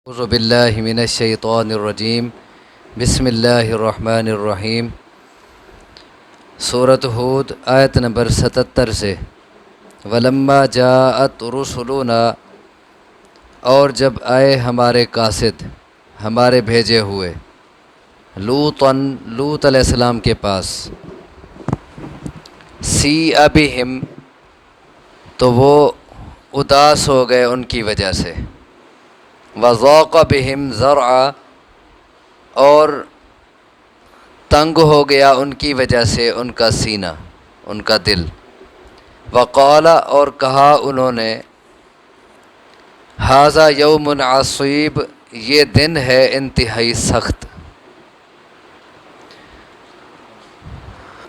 اعوذ باللہ من الشیطان الرجیم بسم اللہ الرحمن الرحیم۔ سورۃ ہود آیت نمبر 77 سے ولما جاءت رسلنا، اور جب آئے ہمارے قاصد، ہمارے بھیجے ہوئے، لوط علیہ السلام کے پاس، سیء بہم، تو وہ اداس ہو گئے ان کی وجہ سے، وضاق بہم ذرعا، اور تنگ ہو گیا ان کی وجہ سے ان کا سینہ، ان کا دل، وقال، اور کہا انہوں نے، ھذا یوم عصیب، یہ دن ہے انتہائی سخت۔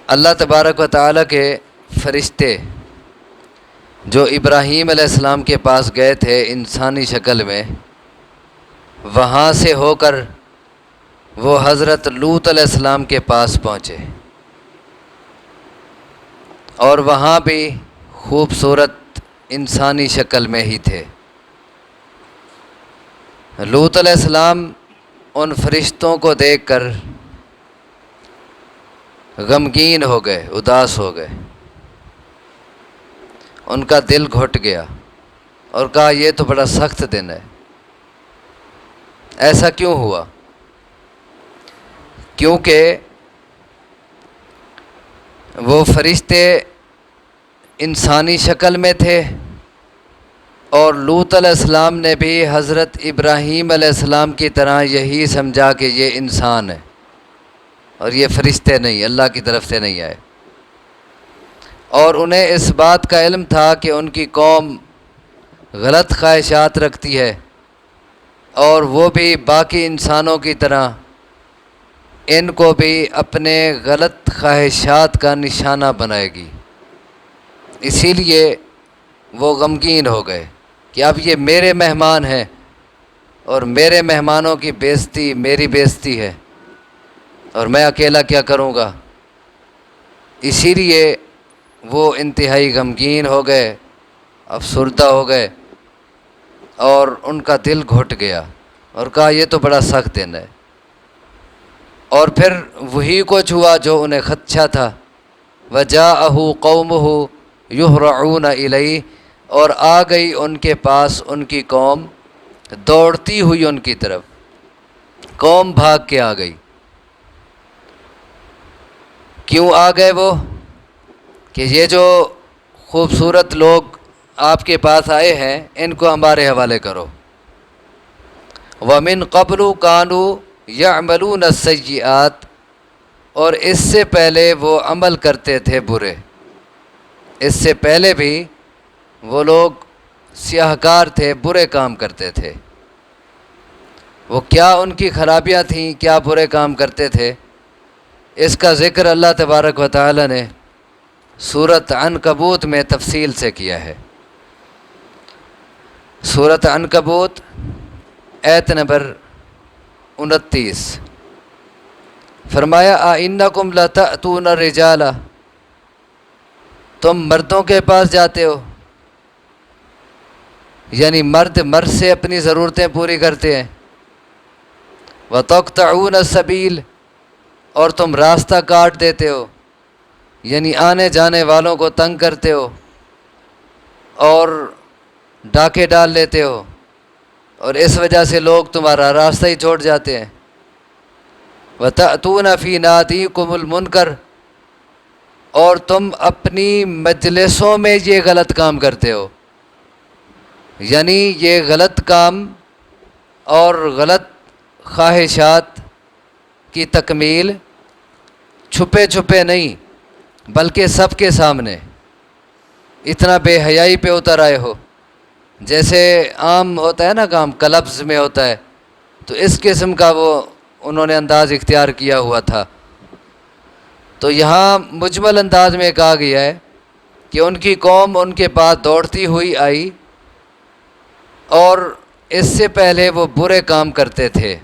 اللہ تبارک و تعالیٰ کے فرشتے جو ابراہیم علیہ السلام کے پاس گئے تھے انسانی شکل میں، وہاں سے ہو کر وہ حضرت لوط علیہ السلام کے پاس پہنچے، اور وہاں بھی خوبصورت انسانی شکل میں ہی تھے۔ لوط علیہ السلام ان فرشتوں کو دیکھ کر غمگین ہو گئے، اداس ہو گئے، ان کا دل گھٹ گیا اور کہا یہ تو بڑا سخت دن ہے، ایسا کیوں ہوا؟ کیونکہ وہ فرشتے انسانی شکل میں تھے، اور لوط علیہ السلام نے بھی حضرت ابراہیم علیہ السلام کی طرح یہی سمجھا کہ یہ انسان ہے اور یہ فرشتے نہیں، اللہ کی طرف سے نہیں آئے، اور انہیں اس بات کا علم تھا کہ ان کی قوم غلط خواہشات رکھتی ہے، اور وہ بھی باقی انسانوں کی طرح ان کو بھی اپنے غلط خواہشات کا نشانہ بنائے گی، اسی لیے وہ غمگین ہو گئے کہ اب یہ میرے مہمان ہیں اور میرے مہمانوں کی بےزتی میری بےزتی ہے، اور میں اکیلا کیا کروں گا۔ اسی لیے وہ انتہائی غمگین ہو گئے، افسردہ ہو گئے، اور ان کا دل گھٹ گیا اور کہا یہ تو بڑا سخت دن ہے۔ اور پھر وہی کچھ ہوا جو انہیں خدشہ تھا، وَجَاءَهُ قَوْمُهُ يُهْرَعُونَ إِلَيْهِ، اور آ گئی ان کے پاس ان کی قوم دوڑتی ہوئی ان کی طرف، قوم بھاگ کے آ گئی۔ کیوں آ گئے وہ؟ کہ یہ جو خوبصورت لوگ آپ کے پاس آئے ہیں ان کو ہمارے حوالے کرو۔ وَمِن قَبْلُ كَانُوا يَعْمَلُونَ السَّيِّئَاتِ، اور اس سے پہلے وہ عمل کرتے تھے برے، اس سے پہلے بھی وہ لوگ سیاہ کار تھے، برے کام کرتے تھے۔ وہ کیا ان کی خرابیاں تھیں، کیا برے کام کرتے تھے، اس کا ذکر اللہ تبارک و تعالی نے سورۃ عنکبوت میں تفصیل سے کیا ہے۔ سورۃ عنکبوت آیت نمبر 29، فرمایا اَإِنَّكُمْ لَتَأْتُونَ الرِّجَالَ، تم مردوں کے پاس جاتے ہو، یعنی مرد سے اپنی ضرورتیں پوری کرتے ہیں، وَتَقْطَعُونَ السَّبِيلَ، اور تم راستہ کاٹ دیتے ہو، یعنی آنے جانے والوں کو تنگ کرتے ہو اور ڈاکے ڈال لیتے ہو، اور اس وجہ سے لوگ تمہارا راستہ ہی چھوڑ جاتے ہیں۔ وَتَأْتُونَ فِي نَادِيكُمُ الْمُنْكَرَ، اور تم اپنی مجلسوں میں یہ غلط کام کرتے ہو، یعنی یہ غلط کام اور غلط خواہشات کی تکمیل چھپے چھپے نہیں بلکہ سب کے سامنے، اتنا بے حیائی پہ اتر آئے ہو، جیسے عام ہوتا ہے نا کام کلبز میں ہوتا ہے، تو اس قسم کا وہ انہوں نے انداز اختیار کیا ہوا تھا۔ تو یہاں مجمل انداز میں کہا گیا ہے کہ ان کی قوم ان کے پاس دوڑتی ہوئی آئی، اور اس سے پہلے وہ برے کام کرتے تھے۔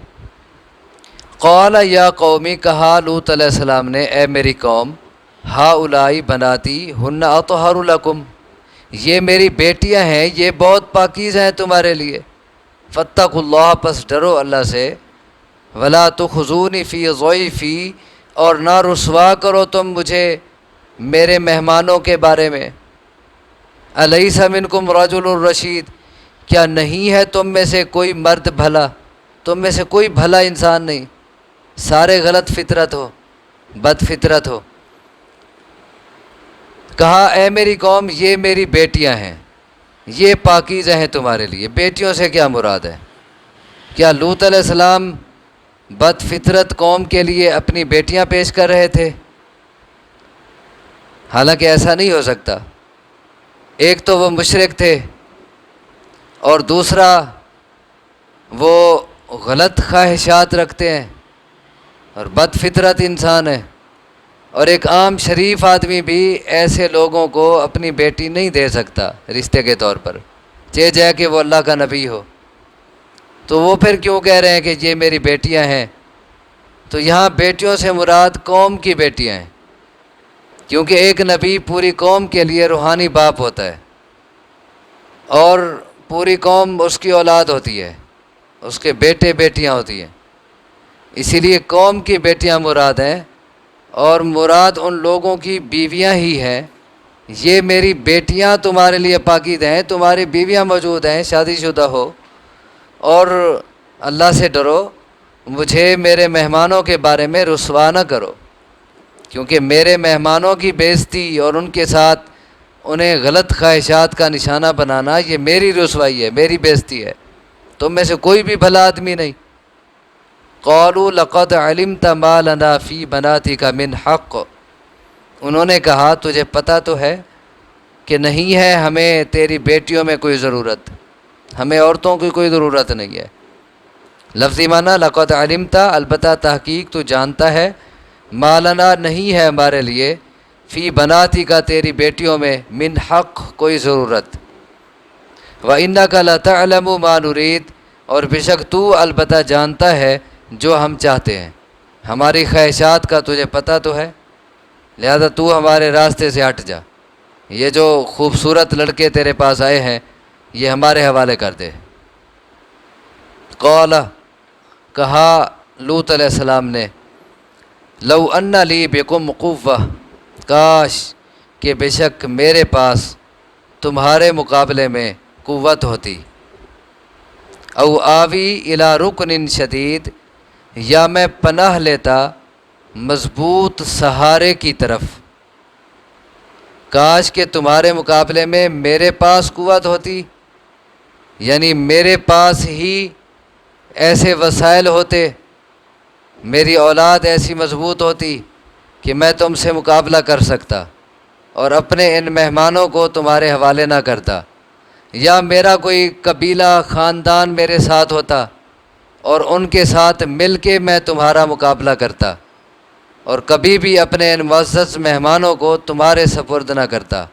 قال یا قومی، کہا لوط علیہ السلام نے، اے میری قوم، ہؤلاء بناتی ہن اطہر لکم، یہ میری بیٹیاں ہیں، یہ بہت پاکیزہ ہیں تمہارے لیے، فاتقوا اللہ، پس ڈرو اللہ سے، ولا تخزونی فی ضیفی، اور نہ رسوا کرو تم مجھے میرے مہمانوں کے بارے میں۔ الیس منکم رجل الرشید، کیا نہیں ہے تم میں سے کوئی مرد بھلا؟ تم میں سے کوئی بھلا انسان نہیں، سارے غلط فطرت ہو، بد فطرت ہو۔ کہا اے میری قوم، یہ میری بیٹیاں ہیں، یہ پاکیزہ ہیں تمہارے لیے۔ بیٹیوں سے کیا مراد ہے؟ کیا لوط علیہ السلام بد فطرت قوم کے لیے اپنی بیٹیاں پیش کر رہے تھے؟ حالانکہ ایسا نہیں ہو سکتا۔ ایک تو وہ مشرک تھے، اور دوسرا وہ غلط خواہشات رکھتے ہیں اور بد فطرت انسان ہے، اور ایک عام شریف آدمی بھی ایسے لوگوں کو اپنی بیٹی نہیں دے سکتا رشتے کے طور پر، چاہے جائے کہ وہ اللہ کا نبی ہو۔ تو وہ پھر کیوں کہہ رہے ہیں کہ یہ میری بیٹیاں ہیں؟ تو یہاں بیٹیوں سے مراد قوم کی بیٹیاں ہیں، کیونکہ ایک نبی پوری قوم کے لیے روحانی باپ ہوتا ہے، اور پوری قوم اس کی اولاد ہوتی ہے، اس کے بیٹے بیٹیاں ہوتی ہیں، اسی لیے قوم کی بیٹیاں مراد ہیں، اور مراد ان لوگوں کی بیویاں ہی ہیں۔ یہ میری بیٹیاں تمہارے لیے پاکیزہ ہیں، تمہاری بیویاں موجود ہیں، شادی شدہ ہو، اور اللہ سے ڈرو، مجھے میرے مہمانوں کے بارے میں رسوا نہ کرو، کیونکہ میرے مہمانوں کی بے عزتی اور ان کے ساتھ انہیں غلط خواہشات کا نشانہ بنانا، یہ میری رسوائی ہے، میری بے عزتی ہے۔ تم میں سے کوئی بھی بھلا آدمی نہیں۔ قالوا لقد علمت ما لنا فی بناتک من حق، انہوں نے کہا تجھے پتہ تو ہے کہ نہیں ہے ہمیں تیری بیٹیوں میں کوئی ضرورت، ہمیں عورتوں کی کوئی ضرورت نہیں ہے۔ لفظی معنی لقد علمت، البتہ تحقیق تو جانتا ہے، ما لنا نہیں ہے ہمارے لیے، فی بناتک تیری بیٹیوں میں، من حق کوئی ضرورت، وَإِنَّكَ لَتَعْلَمُ مَا نُرِيدُ، اور بے شک تو البتہ جانتا ہے جو ہم چاہتے ہیں، ہماری خواہشات کا تجھے پتہ تو ہے، لہذا تو ہمارے راستے سے ہٹ جا، یہ جو خوبصورت لڑکے تیرے پاس آئے ہیں یہ ہمارے حوالے کر دے۔ قال، کہا لوط علیہ السلام نے، لو ان لی بکم قوہ، کاش کہ بے شک میرے پاس تمہارے مقابلے میں قوت ہوتی، او آوی الی رکن شدید، یا میں پناہ لیتا مضبوط سہارے کی طرف۔ کاش کہ تمہارے مقابلے میں میرے پاس قوت ہوتی، یعنی میرے پاس ہی ایسے وسائل ہوتے، میری اولاد ایسی مضبوط ہوتی کہ میں تم سے مقابلہ کر سکتا اور اپنے ان مہمانوں کو تمہارے حوالے نہ کرتا، یا میرا کوئی قبیلہ خاندان میرے ساتھ ہوتا اور ان کے ساتھ مل کے میں تمہارا مقابلہ کرتا، اور کبھی بھی اپنے ان معزز مہمانوں کو تمہارے سپرد نہ کرتا،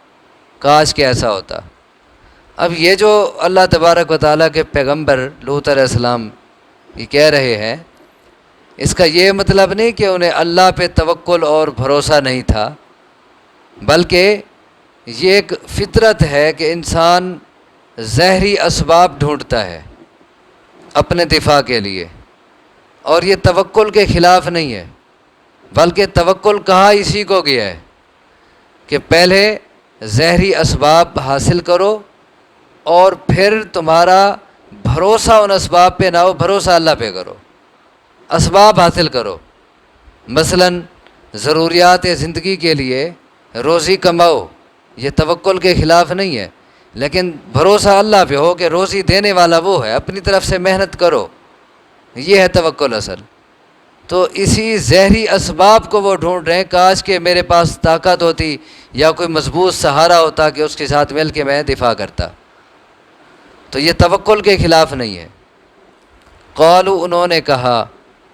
کاش کہ ایسا ہوتا۔ اب یہ جو اللہ تبارک و تعالیٰ کے پیغمبر لوط علیہ السلام یہ کہہ رہے ہیں، اس کا یہ مطلب نہیں کہ انہیں اللہ پہ توکل اور بھروسہ نہیں تھا، بلکہ یہ ایک فطرت ہے کہ انسان ظاہری اسباب ڈھونڈتا ہے اپنے دفاع کے لیے، اور یہ توکل کے خلاف نہیں ہے، بلکہ توکل کہا اسی کو گیا ہے کہ پہلے ظاہری اسباب حاصل کرو، اور پھر تمہارا بھروسہ ان اسباب پہ نہ ہو، بھروسہ اللہ پہ کرو، اسباب حاصل کرو۔ مثلا ضروریات زندگی کے لیے روزی کماؤ، یہ توکل کے خلاف نہیں ہے، لیکن بھروسہ اللہ پہ ہو کہ روزی دینے والا وہ ہے، اپنی طرف سے محنت کرو، یہ ہے توکل اصل۔ تو اسی ظاہری اسباب کو وہ ڈھونڈ رہے ہیں، کاش کہ میرے پاس طاقت ہوتی یا کوئی مضبوط سہارا ہوتا کہ اس کے ساتھ مل کے میں دفاع کرتا، تو یہ توکل کے خلاف نہیں ہے۔ قالوا، انہوں نے کہا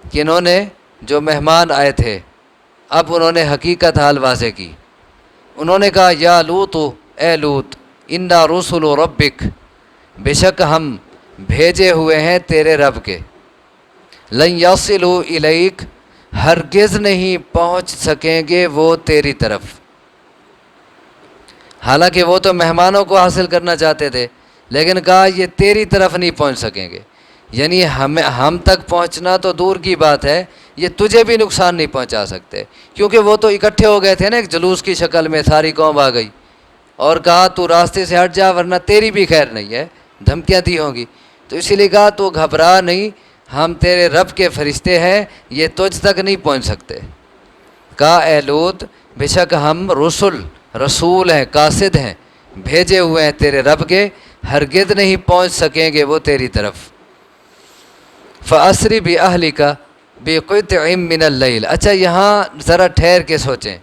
کہ انہوں نے جو مہمان آئے تھے، اب انہوں نے حقیقت حال واضح کی، انہوں نے کہا یا لوط، اے لوط، انا رسل ربک، بے شک ہم بھیجے ہوئے ہیں تیرے رب کے، لن یصلوا الیک، ہرگز نہیں پہنچ سکیں گے وہ تیری طرف۔ حالانکہ وہ تو مہمانوں کو حاصل کرنا چاہتے تھے، لیکن کہا یہ تیری طرف نہیں پہنچ سکیں گے، یعنی ہم تک پہنچنا تو دور کی بات ہے، یہ تجھے بھی نقصان نہیں پہنچا سکتے، کیونکہ وہ تو اکٹھے ہو گئے تھے نا ایک جلوس کی شکل میں، ساری قوم آ گئی اور کہا تو راستے سے ہٹ جا ورنہ تیری بھی خیر نہیں ہے، دھمکیاں دی ہوں گی، تو اسی لیے کہا تو گھبرا نہیں، ہم تیرے رب کے فرشتے ہیں، یہ تجھ تک نہیں پہنچ سکتے۔ کہا اے لوط بے شک ہم رسول ہیں، قاصد ہیں، بھیجے ہوئے ہیں تیرے رب کے، ہرگز نہیں پہنچ سکیں گے وہ تیری طرف۔ فَأَسْرِ بِأَهْلِكَ بِقِطْعٍ مِّنَ اللَّيْلِ۔ اچھا یہاں ذرا ٹھہر کے سوچیں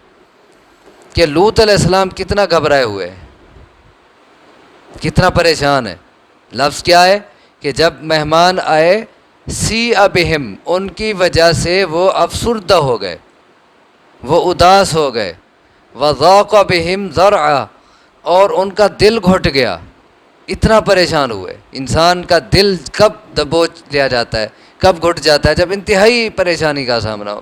کہ لوط علیہ السلام کتنا گھبرائے ہوئے ہیں، کتنا پریشان ہے۔ لفظ کیا ہے کہ جب مہمان آئے سِیءَ بِهِمْ، ان کی وجہ سے وہ افسردہ ہو گئے، وہ اداس ہو گئے، وَضَاقَ بِهِمْ ذَرْعًا، اور ان کا دل گھٹ گیا، اتنا پریشان ہوئے۔ انسان کا دل کب دبوچ لیا جاتا ہے، کب گھٹ جاتا ہے؟ جب انتہائی پریشانی کا سامنا ہو۔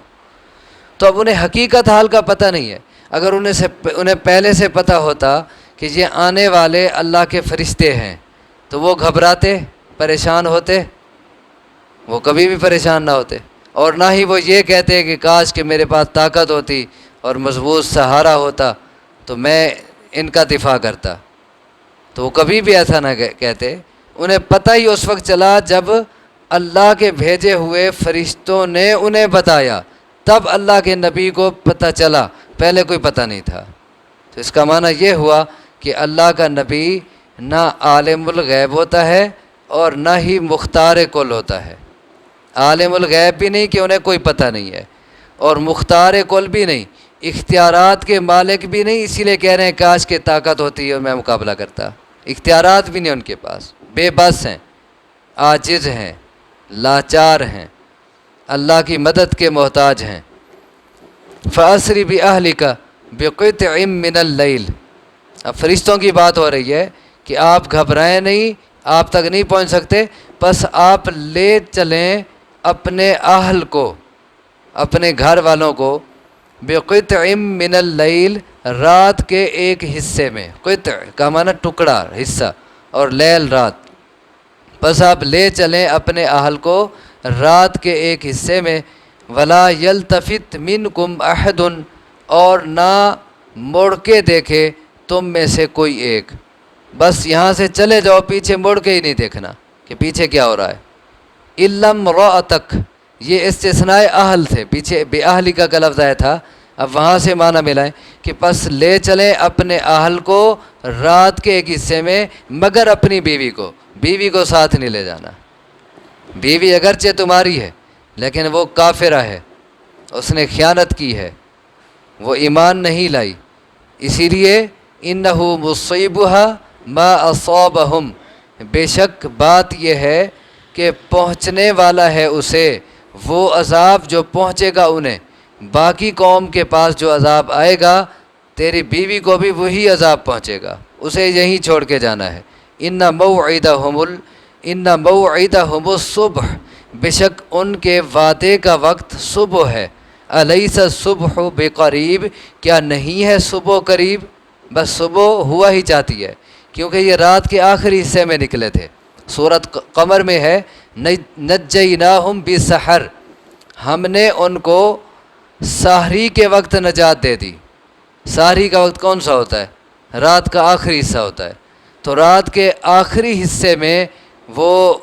تو اب انہیں حقیقت حال کا پتہ نہیں ہے، اگر انہیں پہلے سے پتہ ہوتا کہ یہ آنے والے اللہ کے فرشتے ہیں تو وہ گھبراتے، پریشان ہوتے؟ وہ کبھی بھی پریشان نہ ہوتے، اور نہ ہی وہ یہ کہتے کہ کاش کہ میرے پاس طاقت ہوتی اور مضبوط سہارا ہوتا تو میں ان کا دفاع کرتا، تو وہ کبھی بھی ایسا نہ کہتے۔ انہیں پتہ ہی اس وقت چلا جب اللہ کے بھیجے ہوئے فرشتوں نے انہیں بتایا، تب اللہ کے نبی کو پتہ چلا، پہلے کوئی پتہ نہیں تھا۔ تو اس کا معنی یہ ہوا کہ اللہ کا نبی نہ عالم الغیب ہوتا ہے اور نہ ہی مختار کل ہوتا ہے۔ عالم الغیب بھی نہیں کہ انہیں کوئی پتہ نہیں ہے، اور مختار کل بھی نہیں، اختیارات کے مالک بھی نہیں، اسی لیے کہہ رہے ہیں کاش کہ طاقت ہوتی اور میں مقابلہ کرتا۔ اختیارات بھی نہیں ان کے پاس، بے بس ہیں، عاجز ہیں، لاچار ہیں، اللہ کی مدد کے محتاج ہیں۔ فَأَسْرِ بِأَهْلِكَ بِقِطْعٍ مِّنَ اللَّيْلِ، اب فرشتوں کی بات ہو رہی ہے کہ آپ گھبرائیں نہیں، آپ تک نہیں پہنچ سکتے، بس آپ لے چلیں اپنے اہل کو، اپنے گھر والوں کو، بِقِطْعٍ مِّنَ اللَّيْلِ، رات کے ایک حصے میں، قطع کا معنی ٹکڑا، حصہ، اور لیل رات، بس آپ لے چلیں اپنے اہل کو رات کے ایک حصے میں، وَلَا يَلْتَفِتْ مِنْكُمْ أَحَدٌ، اور نہ مڑ کے دیکھے تم میں سے کوئی ایک، بس یہاں سے چلے جاؤ، پیچھے مڑ کے ہی نہیں دیکھنا کہ پیچھے کیا ہو رہا ہے۔ إِلَّا امْرَأَتَكَ، یہ استثناء اہل تھے، پیچھے بے اہلی کا لفظ آیا تھا، اب وہاں سے معنی ملائیں کہ بس لے چلیں اپنے اہل کو رات کے ایک حصے میں، مگر اپنی بیوی کو ساتھ نہیں لے جانا۔ بیوی اگرچہ تمہاری ہے لیکن وہ کافرہ ہے، اس نے خیانت کی ہے، وہ ایمان نہیں لائی، اسی لیے إِنَّهُ مُصِيبُهَا مَا أَصَابَهُمْ، بے شک بات یہ ہے کہ پہنچنے والا ہے اسے وہ عذاب جو پہنچے گا انہیں، باقی قوم کے پاس جو عذاب آئے گا تیری بیوی کو بھی وہی عذاب پہنچے گا، اسے یہیں چھوڑ کے جانا ہے۔ إِنَّ مَوْعِدَهُمُ الصُّبْحُ، بے شک ان کے وعدے کا وقت صبح ہے۔ أَلَيْسَ الصُّبْحُ بِقَرِيبٍ، کیا نہیں ہے صبح قریب؟ بس صبح ہوا ہی چاہتی ہے، کیونکہ یہ رات کے آخری حصے میں نکلے تھے۔ سورۃ قمر میں ہے نجیناہم بسحر، ہم نے ان کو سحری کے وقت نجات دے دی۔ سحری کا وقت کون سا ہوتا ہے؟ رات کا آخری حصہ ہوتا ہے، تو رات کے آخری حصے میں وہ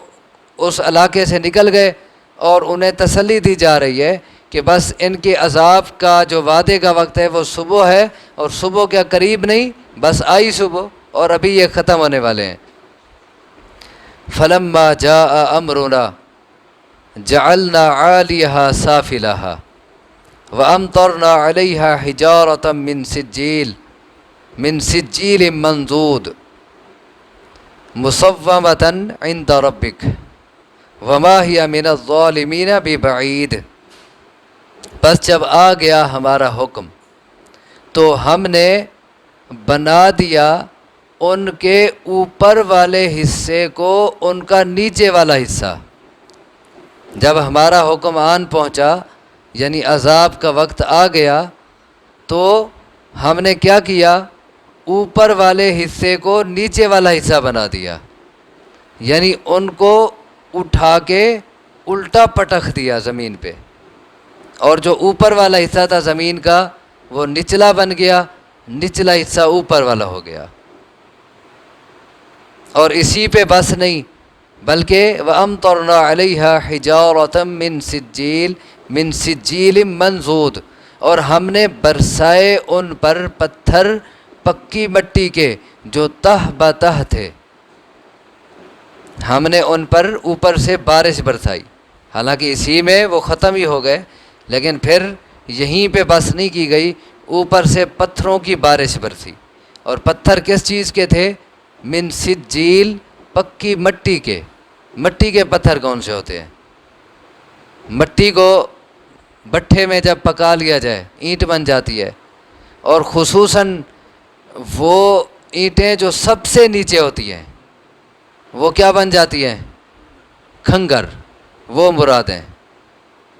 اس علاقے سے نکل گئے، اور انہیں تسلی دی جا رہی ہے کہ بس ان کے عذاب کا جو وعدے کا وقت ہے وہ صبح ہے، اور صبح کیا قریب نہیں، بس آئی صبح، اور ابھی یہ ختم ہونے والے ہیں۔ فَلَمَّا جَاءَ أَمْرُنَا جَعَلْنَا عَالِيَهَا سَافِلَهَا وَأَمْطَرْنَا عَلَيْهَا حِجَارَةً مِّن سِجِّيلٍ مَّنضُودٍ مُّصَوَّمَةً عِندَ رَبِّكَ وَمَا هِيَ مِنَ الظَّالِمِينَ بِبَعِيدٍ، بس جب آ گیا ہمارا حکم تو ہم نے بنا دیا ان کے اوپر والے حصے کو ان کا نیچے والا حصہ۔ جب ہمارا حکم آن پہنچا یعنی عذاب کا وقت آ گیا تو ہم نے کیا کیا، اوپر والے حصے کو نیچے والا حصہ بنا دیا، یعنی ان کو اٹھا کے الٹا پٹخ دیا زمین پہ، اور جو اوپر والا حصہ تھا زمین کا وہ نچلا بن گیا، نچلا حصہ اوپر والا ہو گیا۔ اور اسی پہ بس نہیں، بلکہ وَأَمْطَرْنَا عَلَيْهَا حِجَارَةً مِّن سِجِّيلٍ مَّنضُودٍ، اور ہم نے برسائے ان پر پتھر پکی مٹی کے جو تہ بتہ تھے، ہم نے ان پر اوپر سے بارش برسائی۔ حالانکہ اسی میں وہ ختم ہی ہو گئے، لیکن پھر یہیں پہ بس نہیں کی گئی، اوپر سے پتھروں کی بارش برسی۔ اور پتھر کس چیز کے تھے؟ من سجیل، پکی مٹی کے۔ مٹی کے پتھر کون سے ہوتے ہیں؟ مٹی کو بٹھے میں جب پکا لیا جائے اینٹ بن جاتی ہے، اور خصوصاً وہ اینٹیں جو سب سے نیچے ہوتی ہیں وہ کیا بن جاتی ہیں؟ کھنگر، وہ مراد ہیں۔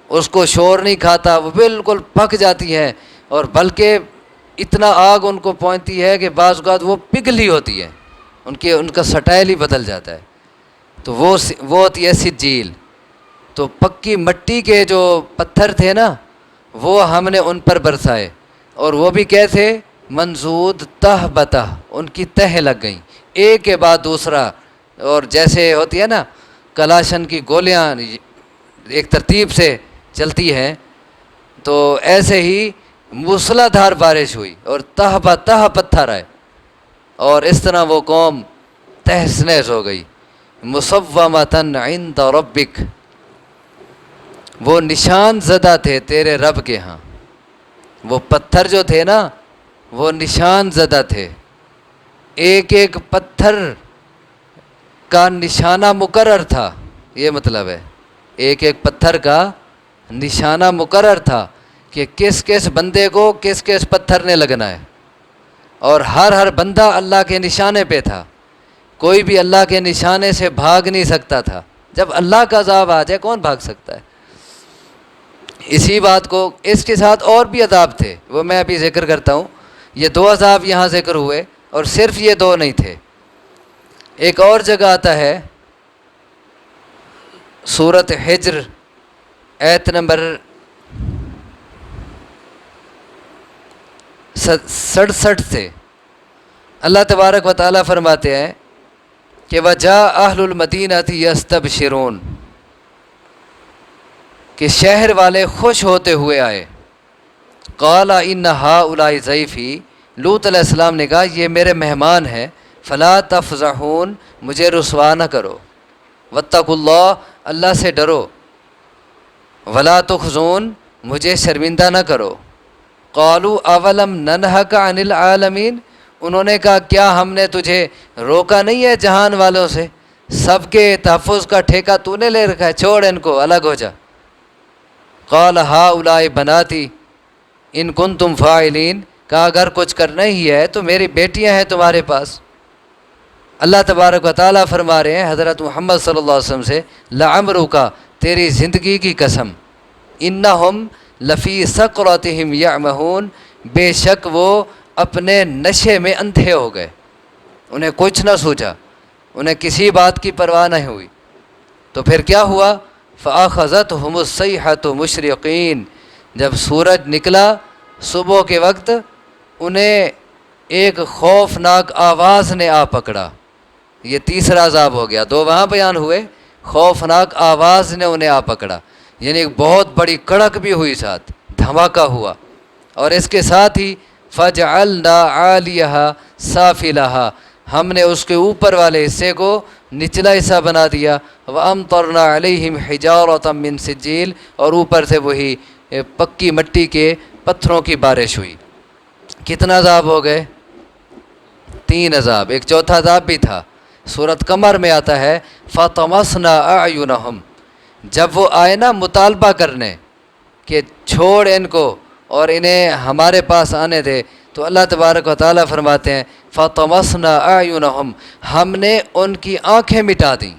اس کو شور نہیں کھاتا، وہ بالکل پک جاتی ہے، اور بلکہ اتنا آگ ان کو پہنچتی ہے کہ بعض اوقات وہ پگھلی ہوتی ہے، ان کا سٹائل ہی بدل جاتا ہے۔ تو وہ ہوتی ہے سجیل۔ تو پکی مٹی کے جو پتھر تھے نا، وہ ہم نے ان پر برسائے، اور وہ بھی کیسے؟ منضود، تہ بتہ، ان کی تہیں لگ گئیں ایک کے بعد دوسرا، اور جیسے ہوتی ہے نا کلاشن کی گولیاں ایک ترتیب سے چلتی ہیں، تو ایسے ہی موسلا دھار بارش ہوئی اور تہ بتہ پتھر آئے، اور اس طرح وہ قوم تہس نہس ہو گئی۔ مصومۃ عند ربک، وہ نشان زدہ تھے تیرے رب کے ہاں۔ وہ پتھر جو تھے نا وہ نشان زدہ تھے، ایک ایک پتھر کا نشانہ مقرر تھا، یہ مطلب ہے ایک ایک پتھر کا نشانہ مقرر تھا کہ کس کس بندے کو کس کس پتھر نے لگنا ہے، اور ہر بندہ اللہ کے نشانے پہ تھا، کوئی بھی اللہ کے نشانے سے بھاگ نہیں سکتا تھا۔ جب اللہ کا عذاب آ جائے کون بھاگ سکتا ہے؟ اسی بات کو اس کے ساتھ اور بھی عذاب تھے، وہ میں ابھی ذکر کرتا ہوں۔ یہ 2 عذاب یہاں ذکر ہوئے، اور صرف یہ 2 نہیں تھے۔ ایک اور جگہ آتا ہے سورۃ حجر آیت نمبر 67 سے اللہ تبارک و تعالیٰ فرماتے ہیں کہ وَجَاءَ أَهْلُ الْمَدِينَةِ يَسْتَبْشِرُونَ، کہ شہر والے خوش ہوتے ہوئے آئے۔ قَالَ إِنَّ هَؤُلَاءِ ضَيْفِي، لوط علیہ السلام نے کہا یہ میرے مہمان ہیں، فَلَا تَفْضَحُونَ، مجھے رسوا نہ کرو، وَاتَّقُوا اللَّهَ، اللہ سے ڈرو، وَلَا تُخْزُونَ، مجھے شرمندہ نہ کرو۔ قَالُوا أَوَلَمْ نَنْهَكَ عَنِ الْعَالَمِينَ، انہوں نے کہا کیا ہم نے تجھے روکا نہیں ہے جہان والوں سے؟ سب کے تحفظ کا ٹھیکہ تو نے لے رکھا ہے، چھوڑ ان کو، الگ ہو جا۔ قَالَ هَؤُلَاءِ بَنَاتِي إِن كُنتُمْ فَاعِلِينَ، کہا اگر کچھ کرنا ہی ہے تو میری بیٹیاں ہیں تمہارے پاس۔ اللہ تبارک و تعالیٰ فرما رہے ہیں حضرت محمد صلی اللہ علیہ وسلم سے، لَعَمْرُکَ، تیری زندگی کی قسم، اِنَّهُمْ لَفِي سَقْرَتِهِمْ يَعْمَهُونَ، بے شک وہ اپنے نشے میں اندھے ہو گئے، انہیں کچھ نہ سوچا، انہیں کسی بات کی پرواہ نہیں ہوئی۔ تو پھر کیا ہوا؟ فَأَخَذَتْهُمُ الصَّيْحَةُ مُشْرِقِينَ، جب سورج نکلا صبح کے وقت، انہیں ایک خوفناک آواز نے آ پکڑا۔ یہ تیسرا عذاب ہو گیا، 2 وہاں بیان ہوئے، خوفناک آواز نے انہیں آ پکڑا، یعنی ایک بہت بڑی کڑک بھی ہوئی، ساتھ دھماکہ ہوا، اور اس کے ساتھ ہی فَجْعَلْنَا عَالِيَهَا سَافِلَهَا، ہم نے اس کے اوپر والے حصے کو نچلا حصہ بنا دیا، وَأَمْطَرْنَا عَلَيْهِمْ حِجَارَةً مِّن سِجِّيلٍ، اور اوپر سے وہی پکی مٹی کے پتھروں کی بارش ہوئی۔ کتنا عذاب ہو گئے؟ 3 عذاب۔ ایک چوتھا عذاب بھی تھا، سورۃ قمر میں آتا ہے فَطَمَسْنَا أَعْيُنَهُمْ، جب وہ آئے نا مطالبہ کرنے کہ چھوڑ ان کو اور انہیں ہمارے پاس آنے دے، تو اللہ تبارک و تعالیٰ فرماتے ہیں فَطَمَسْنَا أَعْيُنَهُمْ، ہم نے ان کی آنکھیں مٹا دیں،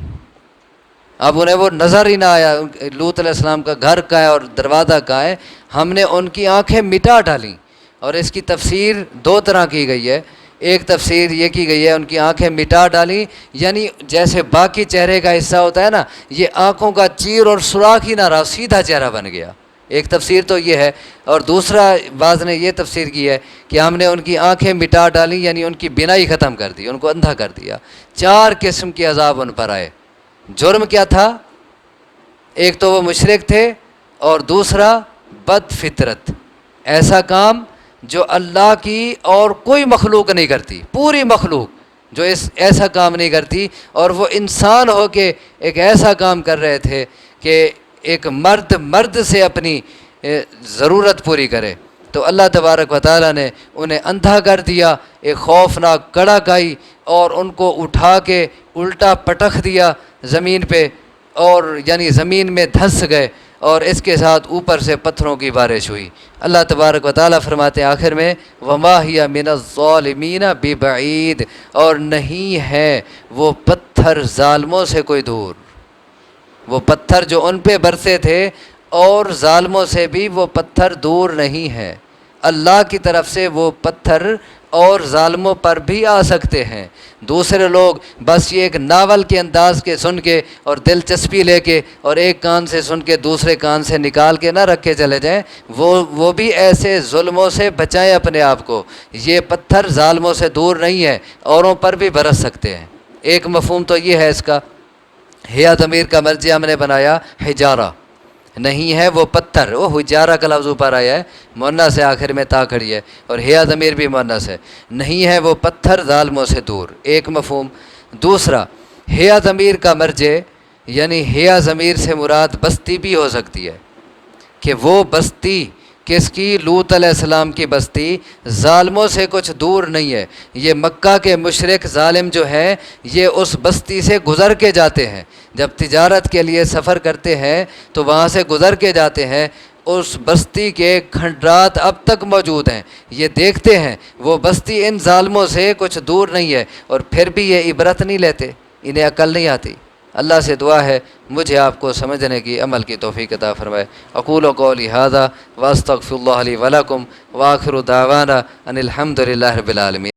اب انہیں وہ نظر ہی نہ آیا لوط علیہ السلام کا گھر کہاں ہے اور دروازہ کہاں ہے، ہم نے ان کی آنکھیں مٹا ڈالیں۔ اور اس کی تفسیر 2 طرح کی گئی ہے، ایک تفسیر یہ کی گئی ہے ان کی آنکھیں مٹا ڈالیں، یعنی جیسے باقی چہرے کا حصہ ہوتا ہے نا، یہ آنکھوں کا چیر اور سوراخ ہی نہ رہا، سیدھا چہرہ بن گیا۔ ایک تفسیر تو یہ ہے، اور دوسرا بعض نے یہ تفسیر کی ہے کہ ہم نے ان کی آنکھیں مٹا ڈالیں، یعنی ان کی بینائی ختم کر دی، ان کو اندھا کر دیا۔ 4 قسم کے عذاب ان پر آئے۔ جرم کیا تھا؟ ایک تو وہ مشرک تھے، اور دوسرا بد فطرت، ایسا کام جو اللہ کی اور کوئی مخلوق نہیں کرتی، پوری مخلوق جو ایسا کام نہیں کرتی، اور وہ انسان ہو کے ایک ایسا کام کر رہے تھے کہ ایک مرد سے اپنی ضرورت پوری کرے۔ تو اللہ تبارک و تعالیٰ نے انہیں اندھا کر دیا، ایک خوفناک کڑاک آئی اور ان کو اٹھا کے الٹا پٹخ دیا زمین پہ، اور یعنی زمین میں دھنس گئے، اور اس کے ساتھ اوپر سے پتھروں کی بارش ہوئی۔ اللہ تبارک و تعالیٰ فرماتے ہیں آخر میں وَمَا هِيَ مِنَ الظَّالِمِينَ بِبَعِيدٍ، اور نہیں ہے وہ پتھر ظالموں سے کوئی دور۔ وہ پتھر جو ان پہ برسے تھے اور ظالموں سے بھی وہ پتھر دور نہیں ہے، اللہ کی طرف سے وہ پتھر اور ظالموں پر بھی آ سکتے ہیں۔ دوسرے لوگ بس یہ ایک ناول کے انداز کے سن کے اور دلچسپی لے کے اور ایک کان سے سن کے دوسرے کان سے نکال کے نہ رکھے چلے جائیں، وہ بھی ایسے ظلموں سے بچائیں اپنے آپ کو۔ یہ پتھر ظالموں سے دور نہیں ہے، اوروں پر بھی برس سکتے ہیں۔ ایک مفہوم تو یہ ہے اس کا، ہیا ضمیر کا مرجع ہم نے بنایا حجارہ، نہیں ہے وہ پتھر، وہ حجارہ کا لفظ اوپر آیا ہے، مؤنث سے آخر میں تا کھڑی ہے، اور ہیا ضمیر بھی مؤنث ہے، نہیں ہے وہ پتھر ظالموں سے دور، ایک مفہوم۔ دوسرا، ہیا ضمیر کا مرجع یعنی ہیا ضمیر سے مراد بستی بھی ہو سکتی ہے، کہ وہ بستی کس کی؟ لوط علیہ السلام کی بستی ظالموں سے کچھ دور نہیں ہے۔ یہ مکہ کے مشرک ظالم جو ہیں یہ اس بستی سے گزر کے جاتے ہیں، جب تجارت کے لیے سفر کرتے ہیں تو وہاں سے گزر کے جاتے ہیں، اس بستی کے کھنڈرات اب تک موجود ہیں، یہ دیکھتے ہیں وہ بستی ان ظالموں سے کچھ دور نہیں ہے، اور پھر بھی یہ عبرت نہیں لیتے، انہیں عقل نہیں آتی۔ اللہ سے دعا ہے مجھے آپ کو سمجھنے کی عمل کی توفیق عطا فرمائے۔ اقول قولی ھذا واستغفر اللہ لی ولکم وآخر دعوانا ان الحمد للہ رب العالمین۔